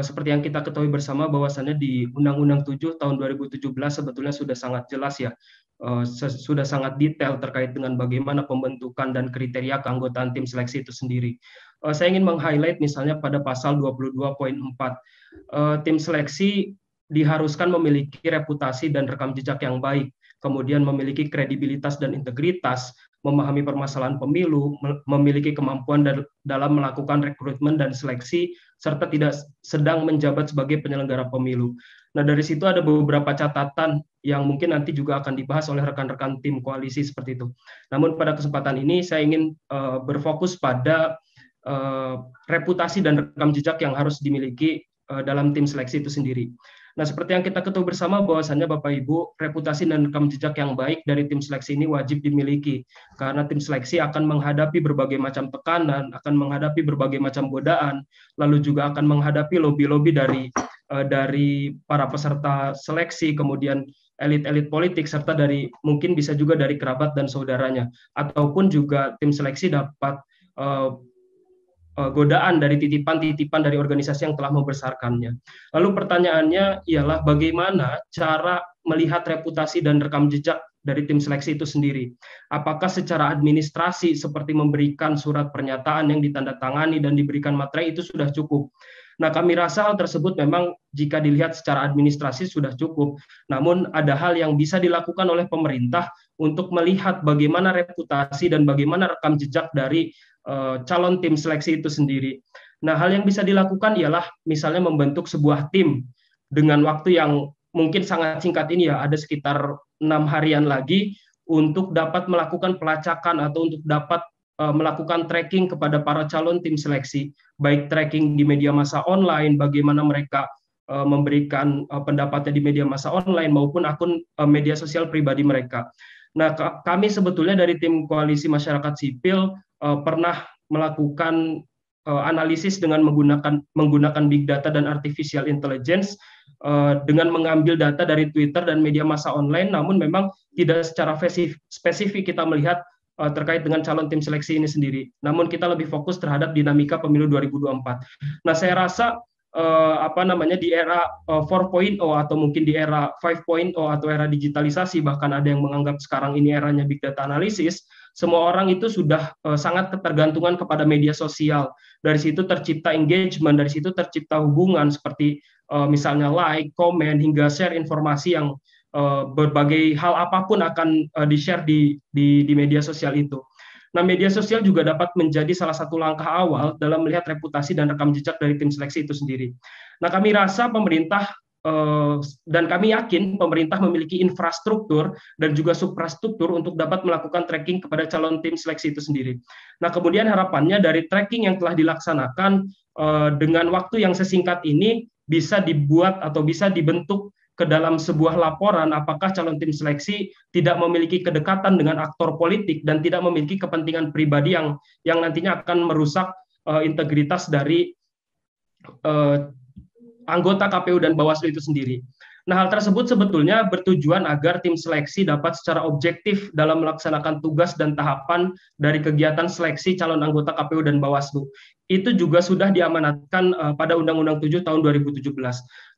Seperti yang kita ketahui bersama bahwasannya di Undang-Undang 7 tahun 2017 sebetulnya sudah sangat jelas ya, sudah sangat detail terkait dengan bagaimana pembentukan dan kriteria keanggotaan tim seleksi itu sendiri. Saya ingin meng-highlight misalnya pada pasal 22.4, tim seleksi diharuskan memiliki reputasi dan rekam jejak yang baik, kemudian memiliki kredibilitas dan integritas, memahami permasalahan pemilu, memiliki kemampuan dalam melakukan rekrutmen dan seleksi, serta tidak sedang menjabat sebagai penyelenggara pemilu. Nah, dari situ ada beberapa catatan yang mungkin nanti juga akan dibahas oleh rekan-rekan tim koalisi seperti itu. Namun pada kesempatan ini saya ingin berfokus pada reputasi dan rekam jejak yang harus dimiliki dalam tim seleksi itu sendiri. Nah, seperti yang kita ketahui bersama bahwasannya Bapak Ibu, reputasi dan rekam jejak yang baik dari tim seleksi ini wajib dimiliki karena tim seleksi akan menghadapi berbagai macam tekanan, akan menghadapi berbagai macam godaan, lalu juga akan menghadapi lobby-lobby dari para peserta seleksi, kemudian elit-elit politik, serta dari mungkin bisa juga dari kerabat dan saudaranya, ataupun juga tim seleksi dapat godaan dari titipan-titipan dari organisasi yang telah membesarkannya. Lalu pertanyaannya ialah bagaimana cara melihat reputasi dan rekam jejak dari tim seleksi itu sendiri. Apakah secara administrasi seperti memberikan surat pernyataan yang ditandatangani dan diberikan materai itu sudah cukup? Nah, kami rasa hal tersebut memang jika dilihat secara administrasi sudah cukup. Namun ada hal yang bisa dilakukan oleh pemerintah untuk melihat bagaimana reputasi dan bagaimana rekam jejak dari calon tim seleksi itu sendiri. Nah, hal yang bisa dilakukan ialah misalnya membentuk sebuah tim dengan waktu yang mungkin sangat singkat ini ya, ada sekitar 6 harian lagi untuk dapat melakukan pelacakan atau untuk dapat melakukan tracking kepada para calon tim seleksi, baik tracking di media massa online, bagaimana mereka memberikan pendapatnya di media massa online maupun akun media sosial pribadi mereka. Nah, kami sebetulnya dari tim Koalisi Masyarakat Sipil pernah melakukan analisis dengan menggunakan big data dan artificial intelligence dengan mengambil data dari Twitter dan media massa online, namun memang tidak secara spesifik kita melihat terkait dengan calon tim seleksi ini sendiri. Namun kita lebih fokus terhadap dinamika pemilu 2024. Nah, saya rasa di era 4.0 atau mungkin di era 5.0 atau era digitalisasi, bahkan ada yang menganggap sekarang ini eranya big data analysis, semua orang itu sudah sangat ketergantungan kepada media sosial. Dari situ tercipta engagement, dari situ tercipta hubungan seperti misalnya like, komen, hingga share informasi yang berbagai hal apapun akan di-share di media sosial itu. Nah, media sosial juga dapat menjadi salah satu langkah awal dalam melihat reputasi dan rekam jejak dari tim seleksi itu sendiri. Nah, kami rasa pemerintah dan kami yakin pemerintah memiliki infrastruktur dan juga suprastruktur untuk dapat melakukan tracking kepada calon tim seleksi itu sendiri. Nah, kemudian harapannya dari tracking yang telah dilaksanakan dengan waktu yang sesingkat ini bisa dibuat atau bisa dibentuk ke dalam sebuah laporan apakah calon tim seleksi tidak memiliki kedekatan dengan aktor politik dan tidak memiliki kepentingan pribadi yang nantinya akan merusak integritas dari anggota KPU dan Bawaslu itu sendiri. Nah, hal tersebut sebetulnya bertujuan agar tim seleksi dapat secara objektif dalam melaksanakan tugas dan tahapan dari kegiatan seleksi calon anggota KPU dan Bawaslu. Itu juga sudah diamanatkan pada Undang-Undang 7 tahun 2017.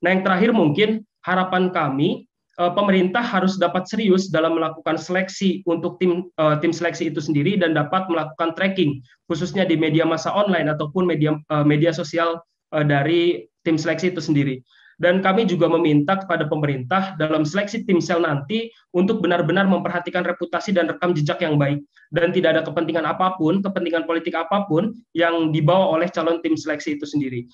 Nah, yang terakhir mungkin harapan kami pemerintah harus dapat serius dalam melakukan seleksi untuk tim seleksi itu sendiri dan dapat melakukan tracking khususnya di media massa online ataupun media sosial dari tim seleksi itu sendiri. Dan kami juga meminta kepada pemerintah dalam seleksi tim sel nanti untuk benar-benar memperhatikan reputasi dan rekam jejak yang baik. Dan tidak ada kepentingan apapun, kepentingan politik apapun yang dibawa oleh calon tim seleksi itu sendiri.